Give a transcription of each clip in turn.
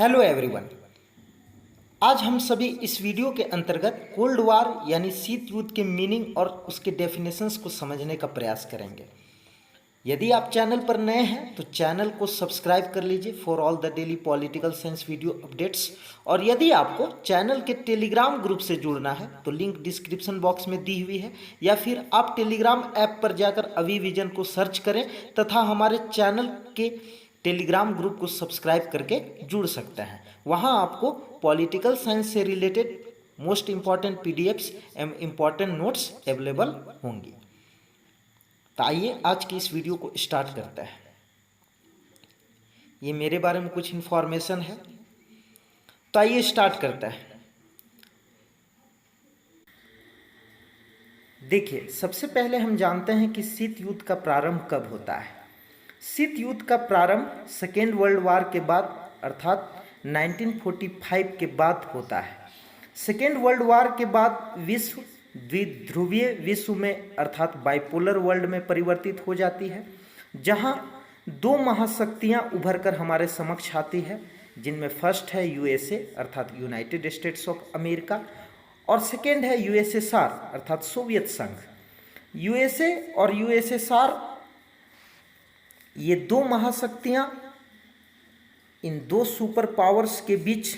Hello everyone. आज हम सभी इस वीडियो के अंतर्गत कोल्ड वार यानी शीत युद्ध के मीनिंग और उसके डेफिनेशंस को समझने का प्रयास करेंगे। यदि आप चैनल पर नए हैं तो चैनल को सब्सक्राइब कर लीजिए for all the daily political science video updates. और यदि आपको चैनल के टेलीग्राम ग्रुप से जुड़ना है तो लिंक डिस्क्रिप्शन बॉक्स में दी हुई है, या फिर आप टेलीग्राम ऐप पर जाकर अभी विजन को सर्च करें तथा हमारे चैनल के टेलीग्राम ग्रुप को सब्सक्राइब करके जुड़ सकते हैं। वहाँ आपको पॉलिटिकल साइंस से रिलेटेड मोस्ट इम्पॉर्टेंट पीडीएफ्स एवं इम्पॉर्टेंट नोट्स अवेलेबल होंगी। तो आइए आज की इस वीडियो को स्टार्ट करते हैं। ये मेरे बारे में कुछ इन्फॉर्मेशन है, तो आइए स्टार्ट करते हैं। देखिए, सबसे पहले हम जानते हैं कि शीत युद्ध का प्रारंभ कब होता है। शीत युद्ध का प्रारंभ सेकेंड वर्ल्ड वार के बाद अर्थात 1945 के बाद होता है। सेकेंड वर्ल्ड वार के बाद विश्व द्विध्रुवीय विश्व में अर्थात बाइपोलर वर्ल्ड में परिवर्तित हो जाती है, जहां दो महाशक्तियां उभर कर हमारे समक्ष आती है, जिनमें फर्स्ट है यूएसए अर्थात यूनाइटेड स्टेट्स ऑफ अमेरिका और सेकेंड है यूएसएसआर अर्थात सोवियत संघ। यूएसए और यूएसएसआर ये दो महाशक्तियां, इन दो सुपर पावर्स के बीच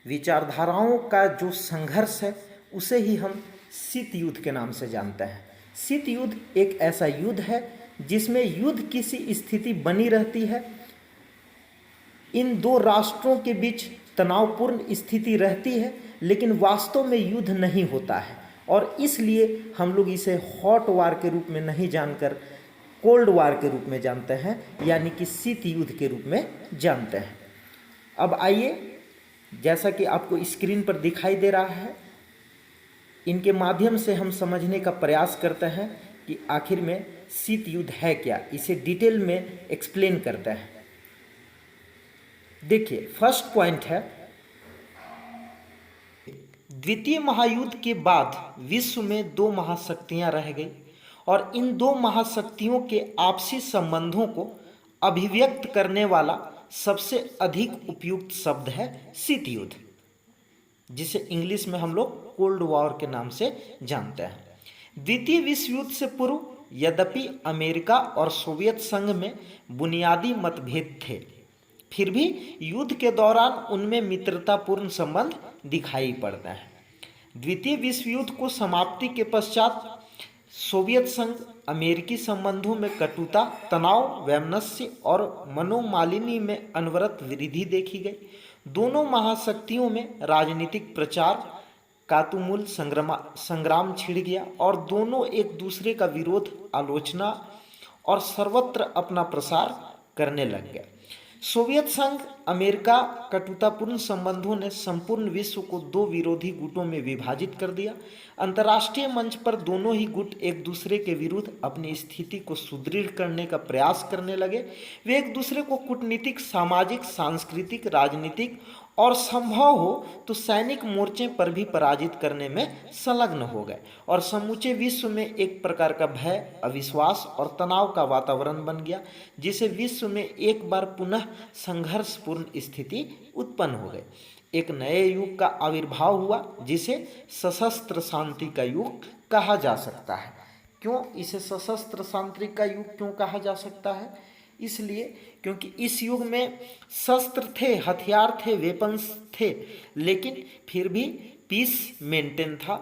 विचारधाराओं का जो संघर्ष है उसे ही हम शीत युद्ध के नाम से जानते हैं। शीत युद्ध एक ऐसा युद्ध है जिसमें युद्ध की सी स्थिति बनी रहती है, इन दो राष्ट्रों के बीच तनावपूर्ण स्थिति रहती है, लेकिन वास्तव में युद्ध नहीं होता है और इसलिए हम लोग इसे हॉट वार के रूप में नहीं जानकर कोल्ड वार के रूप में जानते हैं, यानी कि शीत युद्ध के रूप में जानते हैं। अब आइए, जैसा कि आपको स्क्रीन पर दिखाई दे रहा है, इनके माध्यम से हम समझने का प्रयास करते हैं कि आखिर में शीत युद्ध है क्या, इसे डिटेल में एक्सप्लेन करते हैं। देखिए, फर्स्ट पॉइंट है, द्वितीय महायुद्ध के बाद विश्व में दो महाशक्तियां रह गई और इन दो महाशक्तियों के आपसी संबंधों को अभिव्यक्त करने वाला सबसे अधिक उपयुक्त शब्द है शीत युद्ध, जिसे इंग्लिश में हम लोग कोल्ड वॉर के नाम से जानते हैं। द्वितीय विश्व युद्ध से पूर्व यद्यपि अमेरिका और सोवियत संघ में बुनियादी मतभेद थे, फिर भी युद्ध के दौरान उनमें मित्रतापूर्ण संबंध दिखाई पड़ते हैं। द्वितीय विश्व युद्ध को समाप्ति के पश्चात सोवियत संघ अमेरिकी संबंधों में कटुता, तनाव, वैमनस्य और मनोमालिनी में अनवरत वृद्धि देखी गई। दोनों महाशक्तियों में राजनीतिक प्रचार का तुमुल संग्राम छिड़ गया और दोनों एक दूसरे का विरोध, आलोचना और सर्वत्र अपना प्रसार करने लग गए। सोवियत संघ अमेरिका कटुतापूर्ण संबंधों ने संपूर्ण विश्व को दो विरोधी गुटों में विभाजित कर दिया। अंतर्राष्ट्रीय मंच पर दोनों ही गुट एक दूसरे के विरुद्ध अपनी स्थिति को सुदृढ़ करने का प्रयास करने लगे। वे एक दूसरे को कूटनीतिक, सामाजिक, सांस्कृतिक, राजनीतिक और संभव हो तो सैनिक मोर्चे पर भी पराजित करने में संलग्न हो गए और समूचे विश्व में एक प्रकार का भय, अविश्वास और तनाव का वातावरण बन गया, जिसे विश्व में एक बार पुनः संघर्षपूर्ण स्थिति उत्पन्न हो गई। एक नए युग का आविर्भाव हुआ जिसे सशस्त्र शांति का युग कहा जा सकता है। क्यों इसे सशस्त्र शांति का युग क्यों कहा जा सकता है? इसलिए क्योंकि इस युग में शस्त्र थे, हथियार थे, वेपन्स थे, लेकिन फिर भी पीस मेंटेन था,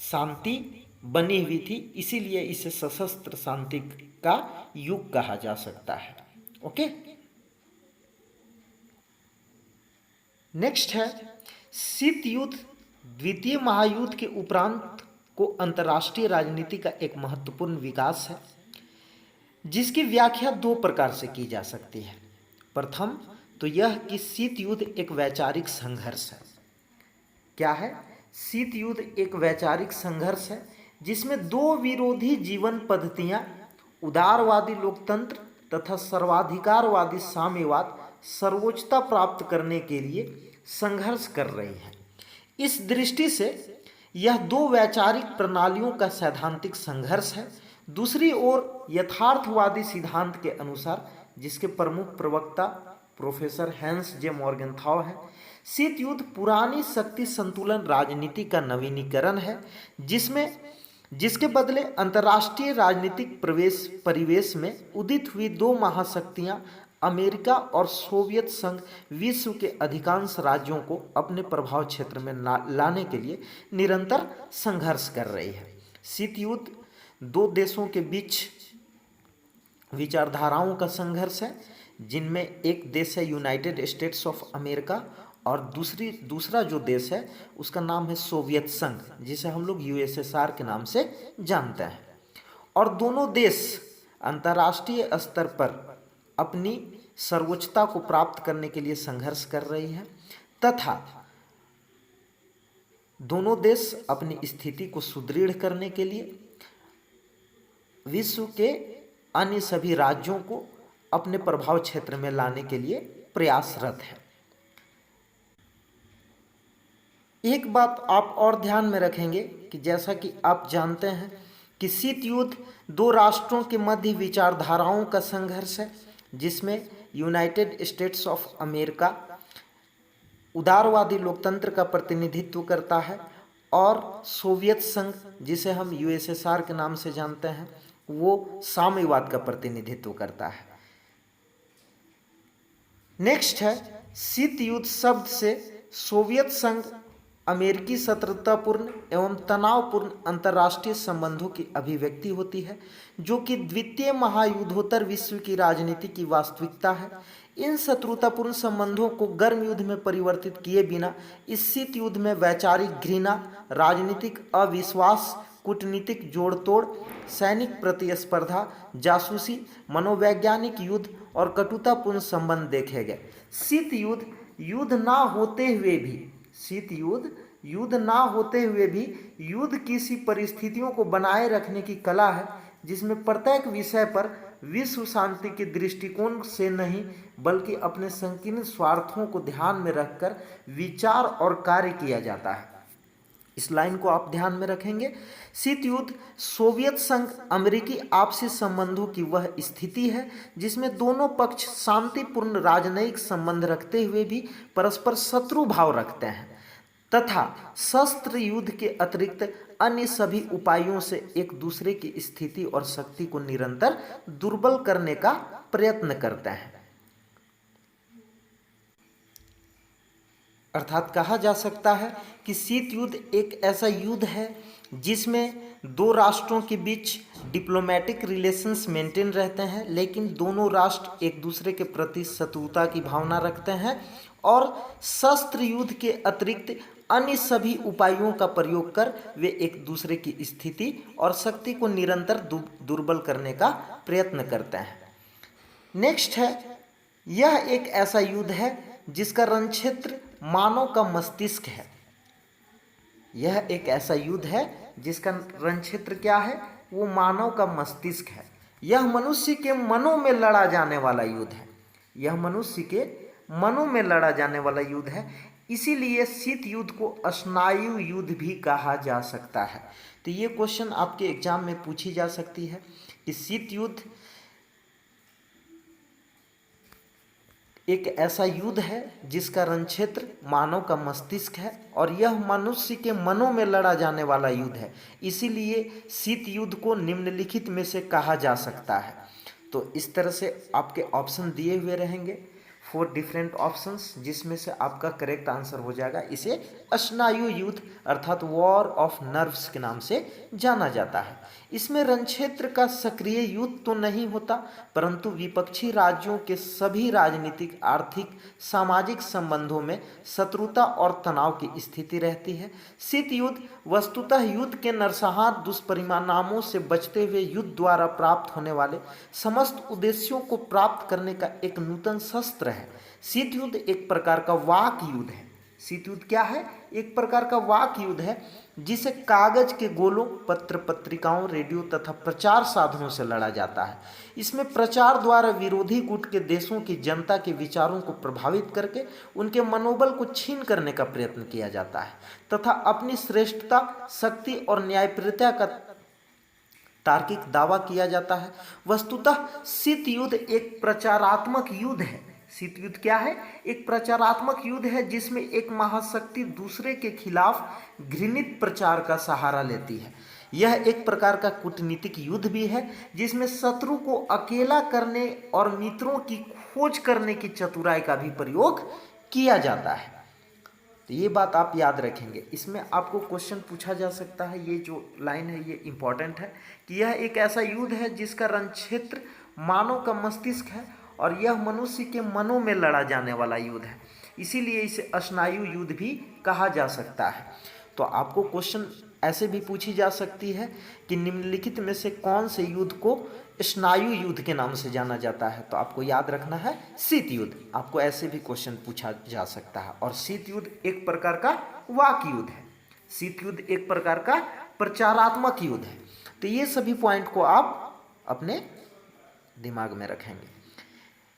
शांति बनी हुई थी, इसीलिए इसे सशस्त्र शांति का युग कहा जा सकता है। ओके, नेक्स्ट है, शीत युद्ध द्वितीय महायुद्ध के उपरांत को अंतर्राष्ट्रीय राजनीति का एक महत्वपूर्ण विकास है, जिसकी व्याख्या दो प्रकार से की जा सकती है। प्रथम तो यह कि शीत युद्ध एक वैचारिक संघर्ष है। क्या है? शीत युद्ध एक वैचारिक संघर्ष है जिसमें दो विरोधी जीवन पद्धतियां, उदारवादी लोकतंत्र तथा सर्वाधिकारवादी साम्यवाद, सर्वोच्चता प्राप्त करने के लिए संघर्ष कर रही है। इस दृष्टि से यह दो वैचारिक प्रणालियों का सैद्धांतिक संघर्ष है। दूसरी ओर यथार्थवादी सिद्धांत के अनुसार, जिसके प्रमुख प्रवक्ता प्रोफेसर हैंस जे मॉर्गेनथाउ हैं। शीत युद्ध पुरानी शक्ति संतुलन राजनीति का नवीनीकरण है, जिसके बदले अंतर्राष्ट्रीय राजनीतिक परिवेश में उदित हुई दो महाशक्तियां अमेरिका और सोवियत संघ विश्व के अधिकांश राज्यों को अपने प्रभाव क्षेत्र में लाने के लिए निरंतर संघर्ष कर रही है। शीत युद्ध दो देशों के बीच विचारधाराओं का संघर्ष है, जिनमें एक देश है यूनाइटेड स्टेट्स ऑफ अमेरिका और दूसरा जो देश है उसका नाम है सोवियत संघ, जिसे हम लोग यूएसएसआर के नाम से जानते हैं। और दोनों देश अंतर्राष्ट्रीय स्तर पर अपनी सर्वोच्चता को प्राप्त करने के लिए संघर्ष कर रही है तथा दोनों देश अपनी स्थिति को सुदृढ़ करने के लिए विश्व के अन्य सभी राज्यों को अपने प्रभाव क्षेत्र में लाने के लिए प्रयासरत है। एक बात आप और ध्यान में रखेंगे कि जैसा कि आप जानते हैं कि शीत युद्ध दो राष्ट्रों के मध्य विचारधाराओं का संघर्ष है, जिसमें यूनाइटेड स्टेट्स ऑफ अमेरिका उदारवादी लोकतंत्र का प्रतिनिधित्व करता है और सोवियत संघ, जिसे हम यूएसएसआर के नाम से जानते हैं, वो साम्यवाद का प्रतिनिधित्व करता है। नेक्स्ट है शीत युद्ध शब्द से सोवियत संघ अमेरिकी शत्रुतापूर्ण एवं तनावपूर्ण अंतर्राष्ट्रीय संबंधों की अभिव्यक्ति होती है, जो कि द्वितीय महायुद्धोत्तर विश्व की राजनीति की वास्तविकता है। इन शत्रुतापूर्ण संबंधों को गर्म युद्ध में परिवर्तित किए बिना इस शीत युद्ध में वैचारिक घृणा, राजनीतिक अविश्वास, कूटनीतिक जोड़तोड़, सैनिक प्रतिस्पर्धा, जासूसी, मनोवैज्ञानिक युद्ध और कटुतापूर्ण संबंध देखे गए। शीत युद्ध युद्ध ना होते हुए भी युद्ध किसी परिस्थितियों को बनाए रखने की कला है, जिसमें प्रत्येक विषय पर विश्व शांति के दृष्टिकोण से नहीं बल्कि अपने संकीर्ण स्वार्थों को ध्यान में रखकर विचार और कार्य किया जाता है। इस लाइन को आप ध्यान में रखेंगे। शीत युद्ध सोवियत संघ अमेरिकी आपसी संबंधों की वह स्थिति है जिसमें दोनों पक्ष शांतिपूर्ण राजनयिक संबंध रखते हुए भी परस्पर शत्रु भाव रखते हैं तथा शस्त्र युद्ध के अतिरिक्त अन्य सभी उपायों से एक दूसरे की स्थिति और शक्ति को निरंतर दुर्बल करने का प्रयत्न करते हैं। अर्थात कहा जा सकता है कि शीत युद्ध एक ऐसा युद्ध है जिसमें दो राष्ट्रों के बीच डिप्लोमेटिक रिलेशंस मेंटेन रहते हैं, लेकिन दोनों राष्ट्र एक दूसरे के प्रति शत्रुता की भावना रखते हैं और शस्त्र युद्ध के अतिरिक्त अन्य सभी उपायों का प्रयोग कर वे एक दूसरे की स्थिति और शक्ति को निरंतर दुर्बल करने का प्रयत्न करते हैं। नेक्स्ट है, यह एक ऐसा युद्ध है जिसका रणक्षेत्र मानव का मस्तिष्क है। यह एक ऐसा युद्ध है जिसका रणक्षेत्र क्या है? वो मानव का मस्तिष्क है। यह मनुष्य के मनों में लड़ा जाने वाला युद्ध है। यह मनुष्य के मनों में लड़ा जाने वाला युद्ध है। इसीलिए शीत युद्ध को स्नायु युद्ध भी कहा जा सकता है। तो ये क्वेश्चन आपके एग्जाम में पूछी जा सकती है कि शीत युद्ध एक ऐसा युद्ध है जिसका रणक्षेत्र मानव का मस्तिष्क है और यह मनुष्य के मनों में लड़ा जाने वाला युद्ध है। इसीलिए शीत युद्ध को निम्नलिखित में से कहा जा सकता है। तो इस तरह से आपके ऑप्शन दिए हुए रहेंगे, 4 डिफरेंट ऑप्शंस, जिसमें से आपका करेक्ट आंसर हो जाएगा। इसे स्नायु युद्ध अर्थात वॉर ऑफ नर्व्स के नाम से जाना जाता है। इसमें रणक्षेत्र का सक्रिय युद्ध तो नहीं होता, परंतु विपक्षी राज्यों के सभी राजनीतिक, आर्थिक, सामाजिक संबंधों में शत्रुता और तनाव की स्थिति रहती है। शीत युद्ध वस्तुतः युद्ध के नरसंहार दुष्परिणामों से बचते हुए युद्ध द्वारा प्राप्त होने वाले समस्त उद्देश्यों को प्राप्त करने का एक नूतन शस्त्र है। शीत युद्ध एक प्रकार का वाक युद्ध है। शीत युद्ध क्या है? एक प्रकार का वाक युद्ध है जिसे कागज के गोलों, पत्र पत्रिकाओं, रेडियो तथा प्रचार साधनों से लड़ा जाता है। इसमें प्रचार द्वारा विरोधी गुट के देशों की जनता के विचारों को प्रभावित करके उनके मनोबल को छीन करने का प्रयत्न किया जाता है तथा अपनी श्रेष्ठता, शक्ति और न्यायप्रियता का तार्किक दावा किया जाता है। वस्तुतः शीत युद्ध एक प्रचारात्मक युद्ध है शीत युद्ध क्या है? एक प्रचारात्मक युद्ध है जिसमें एक महाशक्ति दूसरे के खिलाफ घृणित प्रचार का सहारा लेती है। यह एक प्रकार का कूटनीतिक युद्ध भी है जिसमें शत्रु को अकेला करने और मित्रों की खोज करने की चतुराई का भी प्रयोग किया जाता है। तो ये बात आप याद रखेंगे। इसमें आपको क्वेश्चन पूछा जा सकता है, ये जो लाइन है ये इंपॉर्टेंट है कि यह एक ऐसा युद्ध है जिसका रणक्षेत्र मानव का मस्तिष्क है और यह मनुष्य के मनों में लड़ा जाने वाला युद्ध है, इसीलिए इसे स्नायु युद्ध भी कहा जा सकता है। तो आपको क्वेश्चन ऐसे भी पूछी जा सकती है कि निम्नलिखित में से कौन से युद्ध को स्नायु युद्ध के नाम से जाना जाता है? तो आपको याद रखना है शीत युद्ध। आपको ऐसे भी क्वेश्चन पूछा जा सकता है। और शीत युद्ध एक प्रकार का वाक युद्ध है, शीत युद्ध एक प्रकार का प्रचारात्मक युद्ध है। तो ये सभी पॉइंट को आप अपने दिमाग में रखेंगे।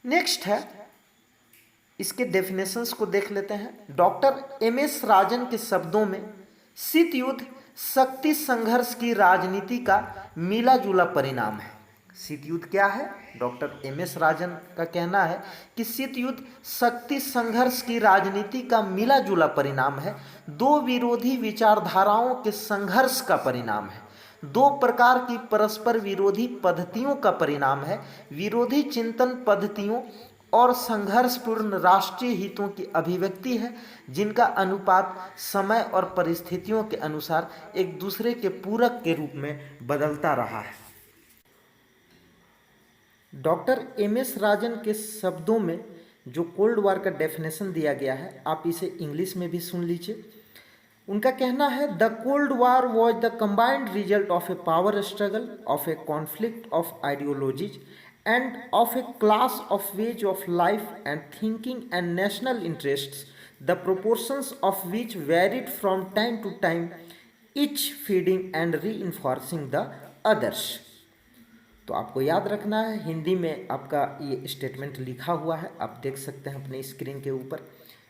नेक्स्ट है, इसके डेफिनेशंस को देख लेते हैं। Doctor MS. राजन के शब्दों में शीत युद्ध शक्ति संघर्ष की राजनीति का मिला जुला परिणाम है। शीत युद्ध क्या है? Doctor MS. राजन का कहना है कि शीत युद्ध शक्ति संघर्ष की राजनीति का मिला जुला परिणाम है, दो विरोधी विचारधाराओं के संघर्ष का परिणाम है, दो प्रकार की परस्पर विरोधी पद्धतियों का परिणाम है, विरोधी चिंतन पद्धतियों और संघर्षपूर्ण राष्ट्रीय हितों की अभिव्यक्ति है जिनका अनुपात समय और परिस्थितियों के अनुसार एक दूसरे के पूरक के रूप में बदलता रहा है। Doctor MS. राजन के शब्दों में जो कोल्ड वॉर का डेफिनेशन दिया गया है, आप इसे इंग्लिश में भी सुन लीजिए। उनका कहना है, the cold war was the combined result of A power struggle, of A conflict of ideologies and of a class of ways of life and thinking and national interests, the proportions of which varied from time to time, each feeding and reinforcing the others। तो आपको याद रखना है, हिंदी में आपका ये statement लिखा हुआ है, आप देख सकते हैं अपने स्क्रीन के ऊपर।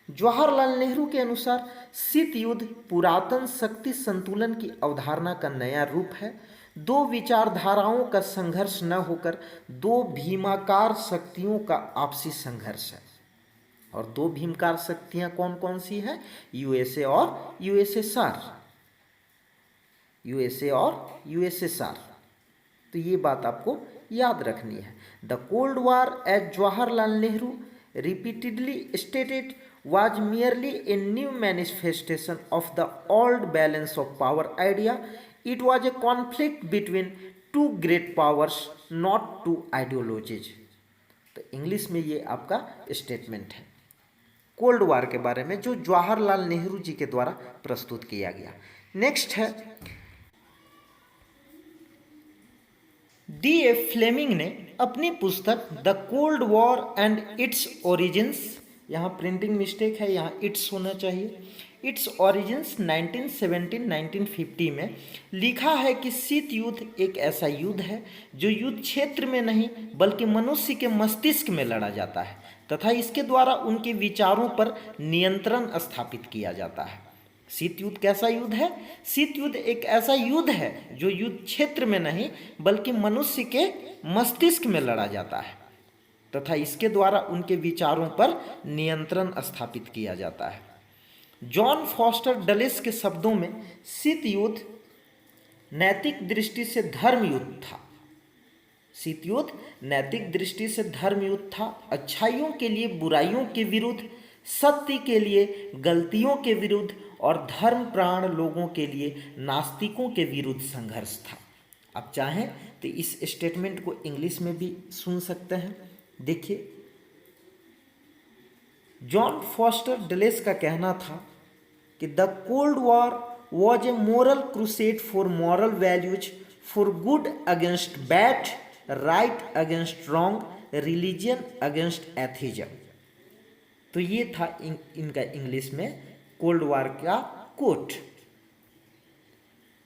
जवाहरलाल नेहरू के अनुसार शीत युद्ध पुरातन शक्ति संतुलन की अवधारणा का नया रूप है। दो विचारधाराओं का संघर्ष न होकर दो भीमाकार शक्तियों का आपसी संघर्ष है। और दो भीमकार शक्तियां कौन कौन सी हैं? यूएसए और यूएसएसआर, यूएसए और यूएसएसआर। तो ये बात आपको याद रखनी है। The cold war, as Jawaharlal Nehru repeatedly stated, was merely a new manifestation of the old balance of power idea. It was a conflict between two great powers, not two ideologies। तो English में ये आपका स्टेटमेंट है cold war के बारे में, जो जवाहरलाल नेहरू जी के द्वारा प्रस्तुत किया गया। नेक्स्ट है, डी.ए. फ्लेमिंग ने अपनी पुस्तक the cold war and its origins, यहाँ प्रिंटिंग मिस्टेक है, यहाँ इट्स होना चाहिए, इट्स ओरिजिन्स 1917-1950 में लिखा है कि शीत युद्ध एक ऐसा युद्ध है जो युद्ध क्षेत्र में नहीं बल्कि मनुष्य के मस्तिष्क में लड़ा जाता है तथा इसके द्वारा उनके विचारों पर नियंत्रण स्थापित किया जाता है। शीत युद्ध कैसा युद्ध है? शीत युद्ध एक ऐसा युद्ध है जो युद्ध क्षेत्र में नहीं बल्कि मनुष्य के मस्तिष्क में लड़ा जाता है तथा इसके द्वारा उनके विचारों पर नियंत्रण स्थापित किया जाता है। जॉन फॉस्टर डलेस के शब्दों में शीत युद्ध नैतिक दृष्टि से धर्म युद्ध था। शीत युद्ध नैतिक दृष्टि से धर्म युद्ध था, अच्छाइयों के लिए बुराइयों के विरुद्ध, सत्य के लिए गलतियों के विरुद्ध और धर्म प्राण लोगों के लिए नास्तिकों के विरुद्ध संघर्ष था। आप चाहें तो इस स्टेटमेंट को इंग्लिश में भी सुन सकते हैं। देखिए, जॉन फॉस्टर डलेस का कहना था कि the cold war was a moral crusade for moral values, for good against bad, right against wrong, religion against atheism. तो ये था इनका इंग्लिश में कोल्ड वॉर का कोट।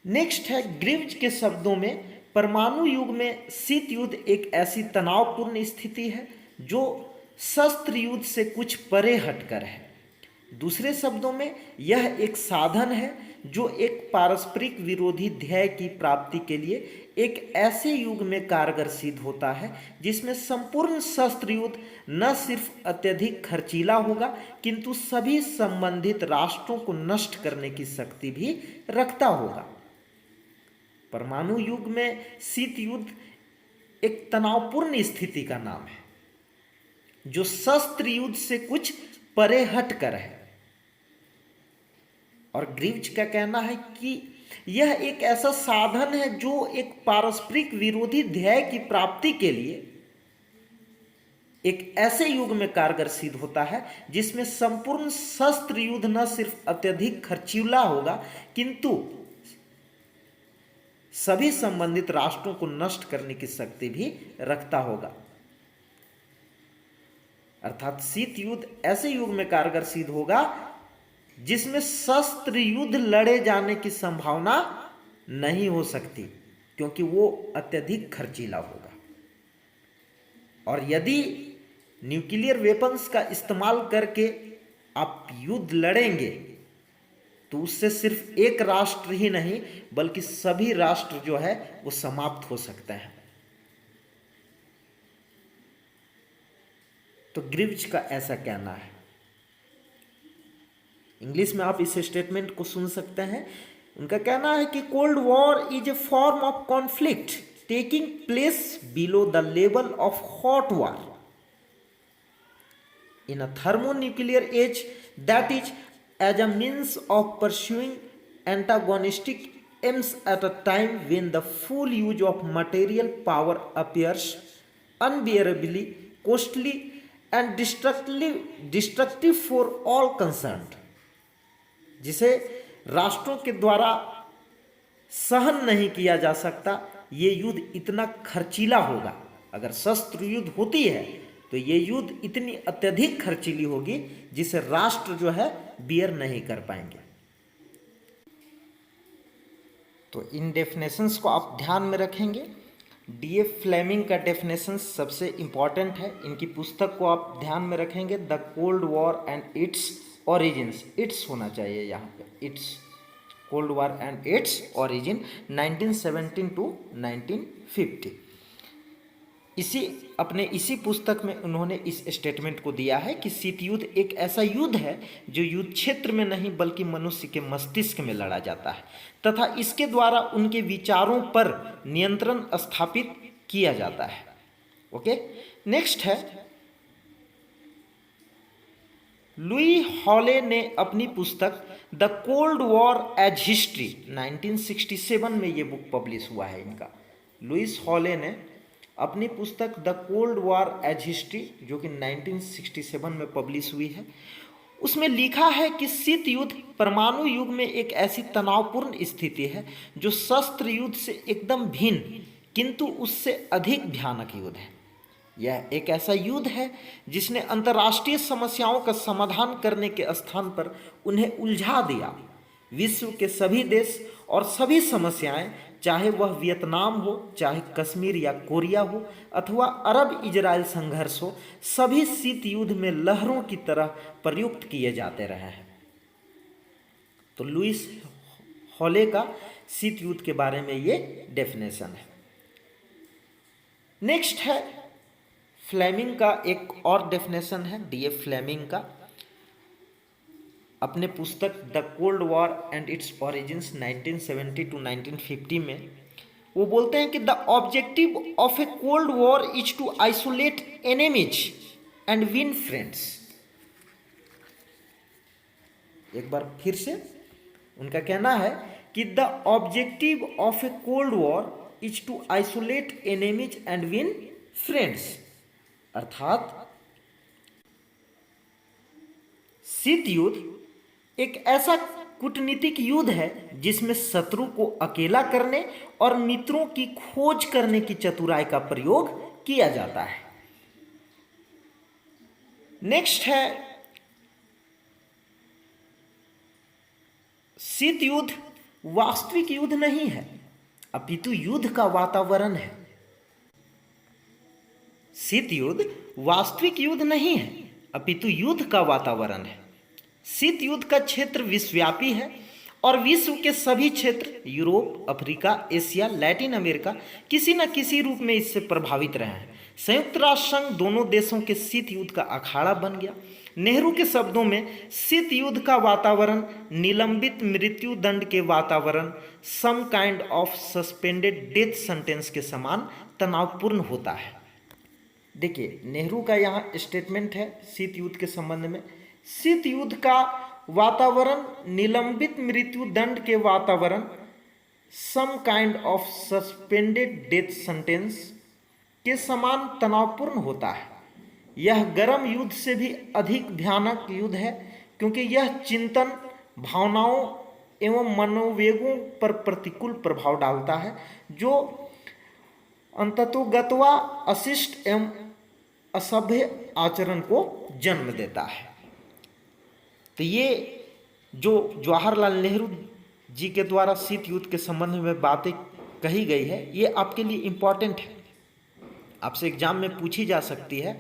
नेक्स्ट है, ग्रीव्ज के शब्दों में परमाणु युग में शीत युद्ध एक ऐसी तनावपूर्ण स्थिति है जो शस्त्र युद्ध से कुछ परे हटकर है। दूसरे शब्दों में यह एक साधन है जो एक पारस्परिक विरोधी ध्येय की प्राप्ति के लिए एक ऐसे युग में कारगर सिद्ध होता है जिसमें संपूर्ण शस्त्र युद्ध न सिर्फ अत्यधिक खर्चीला होगा किंतु सभी संबंधित राष्ट्रों को नष्ट करने की शक्ति भी रखता होगा। परमाणु युग में शीत युद्ध एक तनावपूर्ण स्थिति का नाम है जो शस्त्र युद्ध से कुछ परे हटकर है। और ग्रीव्ज का कहना है कि यह एक ऐसा साधन है जो एक पारस्परिक विरोधी ध्येय की प्राप्ति के लिए एक ऐसे युग में कारगर सिद्ध होता है जिसमें संपूर्ण शस्त्र युद्ध न सिर्फ अत्यधिक खर्चीला होगा किंतु सभी संबंधित राष्ट्रों को नष्ट करने की शक्ति भी रखता होगा। अर्थात शीत युद्ध ऐसे युग में कारगर सिद्ध होगा जिसमें शस्त्र युद्ध लड़े जाने की संभावना नहीं हो सकती क्योंकि वो अत्यधिक खर्चीला होगा। और यदि न्यूक्लियर वेपन्स का इस्तेमाल करके आप युद्ध लड़ेंगे तो उससे सिर्फ एक राष्ट्र ही नहीं बल्कि सभी राष्ट्र जो है वो समाप्त हो सकते हैं। तो ग्रीव्ज का ऐसा कहना है। इंग्लिश में आप इस स्टेटमेंट को सुन सकते हैं। उनका कहना है कि cold war is a form of conflict taking place below the level of hot war in a thermonuclear age that is as a means of pursuing antagonistic aims at a time when the full use of material power appears unbearably costly and destructive for all concerned, जिसे राष्ट्रों के द्वारा सहन नहीं किया जा सकता। ये युद्ध इतना खर्चीला होगा। अगर शस्त्र युद्ध होती है तो ये युद्ध इतनी अत्यधिक खर्चीली होगी जिसे राष्ट्र जो है बियर नहीं कर पाएंगे। तो इन डेफिनेशंस को आप ध्यान में रखेंगे। डीएफ फ्लेमिंग का डेफिनेशन सबसे इंपॉर्टेंट है। इनकी पुस्तक को आप ध्यान में रखेंगे, the cold war and its origins. Its होना चाहिए यहाँ पे, its, cold war and its origin 1917 to 1950। इसी पुस्तक में उन्होंने इस स्टेटमेंट को दिया है कि शीत युद्ध एक ऐसा युद्ध है जो युद्ध क्षेत्र में नहीं बल्कि मनुष्य के मस्तिष्क में लड़ा जाता है तथा इसके द्वारा उनके विचारों पर नियंत्रण स्थापित किया जाता है। ओके, नेक्स्ट है लुई हॉले ने अपनी पुस्तक the cold war as history 1967 में ये बुक पब्लिश हुआ है इनका। लुइस हॉले ने अपनी पुस्तक the cold war as history जो कि 1967 में पब्लिश हुई है, उसमें लिखा है कि शीत युद्ध परमाणु युग में एक ऐसी तनावपूर्ण स्थिति है जो शस्त्र युद्ध से एकदम भिन्न किंतु उससे अधिक भयानक युद्ध है। यह एक ऐसा युद्ध है जिसने अंतर्राष्ट्रीय समस्याओं का समाधान करने के स्थान पर उन्हें उलझा दिया। विश्व के सभी देश और सभी समस्याएं, चाहे वह वियतनाम हो, चाहे कश्मीर या कोरिया हो अथवा अरब इजराइल संघर्ष हो, सभी शीत युद्ध में लहरों की तरह प्रयुक्त किए जाते रहे हैं। तो लुइस हॉले का शीत युद्ध के बारे में ये डेफिनेशन है। नेक्स्ट है फ्लेमिंग का एक और डेफिनेशन है, डीएफ फ्लेमिंग का। अपने पुस्तक the cold war and its origins 1970 to 1950 में वो बोलते हैं कि the objective of a cold war is to isolate enemies and win friends. एक बार फिर से उनका कहना है कि the objective of a cold war is to isolate enemies and win friends. अर्थात शीत युद्ध एक ऐसा कूटनीतिक युद्ध है जिसमें शत्रु को अकेला करने और मित्रों की खोज करने की चतुराई का प्रयोग किया जाता है। नेक्स्ट है शीत युद्ध वास्तविक युद्ध नहीं है अपितु युद्ध का वातावरण है। शीत युद्ध वास्तविक युद्ध नहीं है अपितु युद्ध का वातावरण है। शीत युद्ध का क्षेत्र विश्वव्यापी है और विश्व के सभी क्षेत्र Europe, Africa, Asia, Latin America किसी न किसी रूप में इससे प्रभावित रहे हैं। संयुक्त राष्ट्र संघ दोनों देशों के शीत युद्ध का अखाड़ा बन गया। नेहरू के शब्दों में शीत युद्ध का वातावरण निलंबित मृत्यु दंड के वातावरण some kind of suspended death sentence के समान तनावपूर्ण होता है। देखिए नेहरू का यहाँ स्टेटमेंट है शीत युद्ध के संबंध में। शीत युद्ध का वातावरण निलंबित मृत्यु दंड के वातावरण some kind of suspended death sentence के समान तनावपूर्ण होता है। यह गर्म युद्ध से भी अधिक भयानक युद्ध है क्योंकि यह चिंतन, भावनाओं एवं मनोवेगों पर प्रतिकूल प्रभाव डालता है जो अंततोगत्वा अशिष्ट एवं असभ्य आचरण को जन्म देता है। तो ये जो जवाहरलाल नेहरू जी के द्वारा शीत युद्ध के संबंध में बातें कही गई है ये आपके लिए इम्पॉर्टेंट है। आपसे एग्जाम में पूछी जा सकती है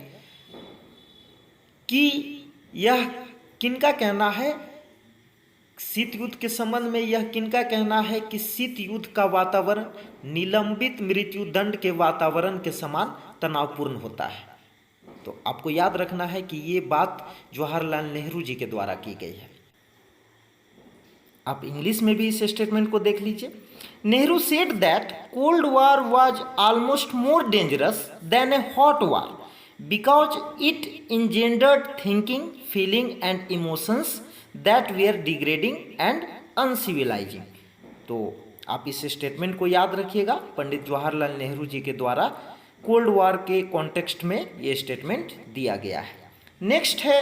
कि यह किनका कहना है, शीत युद्ध के संबंध में यह किनका कहना है कि शीत युद्ध का वातावरण निलंबित मृत्यु दंड के वातावरण के समान तनावपूर्ण होता है। तो आपको याद रखना है कि ये बात जवाहरलाल नेहरू जी के द्वारा की गई है। आप इंग्लिश में भी इस स्टेटमेंट को देख लीजिए। Nehru said that cold war was almost more dangerous than A hot war because it engendered thinking, feeling and emotions that were degrading and uncivilizing। तो आप इस स्टेटमेंट को याद रखिएगा। पंडित जवाहरलाल नेहरू जी के द्वारा कोल्ड वॉर के कॉन्टेक्स्ट में ये स्टेटमेंट दिया गया है। नेक्स्ट है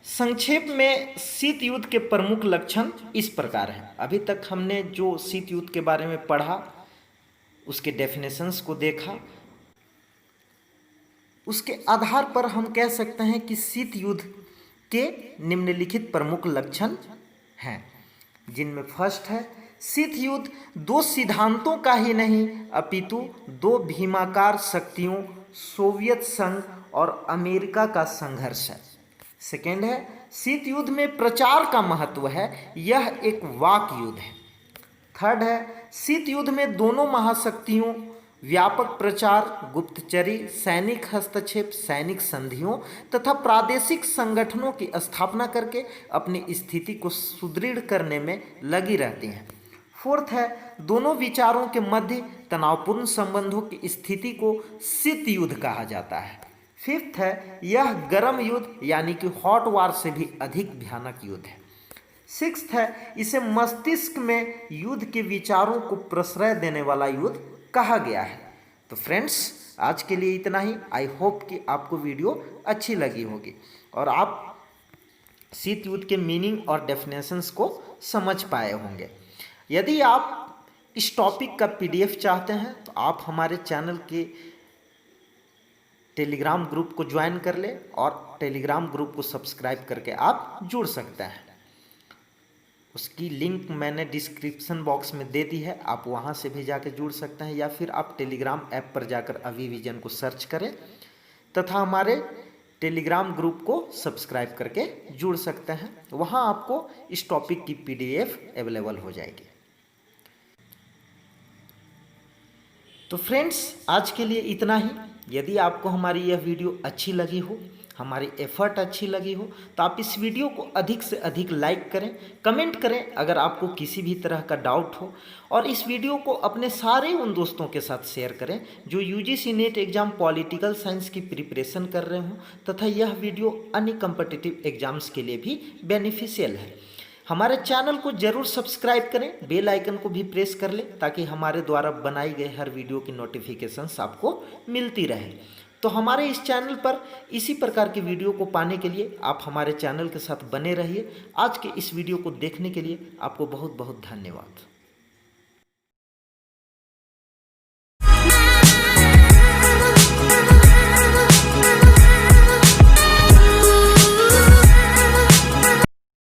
संक्षेप में शीत युद्ध के प्रमुख लक्षण इस प्रकार हैं। अभी तक हमने जो शीत युद्ध के बारे में पढ़ा उसके डेफिनेशंस को देखा, उसके आधार पर हम कह सकते हैं कि शीत युद्ध के निम्नलिखित प्रमुख लक्षण हैं, जिनमें फर्स्ट है शीत युद्ध दो सिद्धांतों का ही नहीं अपितु दो भीमाकार शक्तियों सोवियत संघ और अमेरिका का संघर्ष है। सेकेंड है शीत युद्ध में प्रचार का महत्व है, यह एक वाक युद्ध है। थर्ड है शीत युद्ध में दोनों महाशक्तियों व्यापक प्रचार, गुप्तचरी, सैनिक हस्तक्षेप, सैनिक संधियों तथा प्रादेशिक संगठनों की स्थापना करके अपनी स्थिति को सुदृढ़ करने में लगी रहती हैं। फोर्थ है दोनों विचारों के मध्य तनावपूर्ण संबंधों की स्थिति को शीत युद्ध कहा जाता है। फिफ्थ है यह गर्म युद्ध यानी कि हॉट वार से भी अधिक भयानक युद्ध है। सिक्स्थ है इसे मस्तिष्क में युद्ध के विचारों को प्रश्रय देने वाला युद्ध कहा गया है। तो फ्रेंड्स आज के लिए इतना ही। आई होप कि आपको वीडियो अच्छी लगी होगी और आप शीत युद्ध के मीनिंग और डेफिनेशंस को समझ पाए होंगे। यदि आप इस टॉपिक का पीडीएफ चाहते हैं तो आप हमारे चैनल के टेलीग्राम ग्रुप को ज्वाइन कर ले और टेलीग्राम ग्रुप को सब्सक्राइब करके आप जुड़ सकते हैं। उसकी लिंक मैंने डिस्क्रिप्शन बॉक्स में दे दी है, आप वहां से भी जाकर जुड़ सकते हैं या फिर आप टेलीग्राम ऐप पर जाकर अभी विजन को सर्च करें तथा हमारे टेलीग्राम ग्रुप को सब्सक्राइब करके जुड़ सकते हैं। वहां आपको इस टॉपिक की पीडीएफ अवेलेबल हो जाएगी। तो फ्रेंड्स आज के लिए इतना ही। यदि आपको हमारी यह वीडियो अच्छी लगी हो, हमारी एफर्ट अच्छी लगी हो तो आप इस वीडियो को अधिक से अधिक लाइक करें, कमेंट करें अगर आपको किसी भी तरह का डाउट हो और इस वीडियो को अपने सारे उन दोस्तों के साथ शेयर करें जो UGC net exam political science की प्रिपरेशन कर रहे हों तथा यह वीडियो अन्य कम्पिटिटिव एग्जाम्स के लिए भी बेनिफिशियल है। हमारे चैनल को जरूर सब्सक्राइब करें, बेल आइकन को भी प्रेस कर लें ताकि हमारे द्वारा बनाई गई हर वीडियो की नोटिफिकेशंस आपको मिलती रहे। तो हमारे इस चैनल पर इसी प्रकार की वीडियो को पाने के लिए आप हमारे चैनल के साथ बने रहिए। आज के इस वीडियो को देखने के लिए आपको बहुत बहुत धन्यवाद।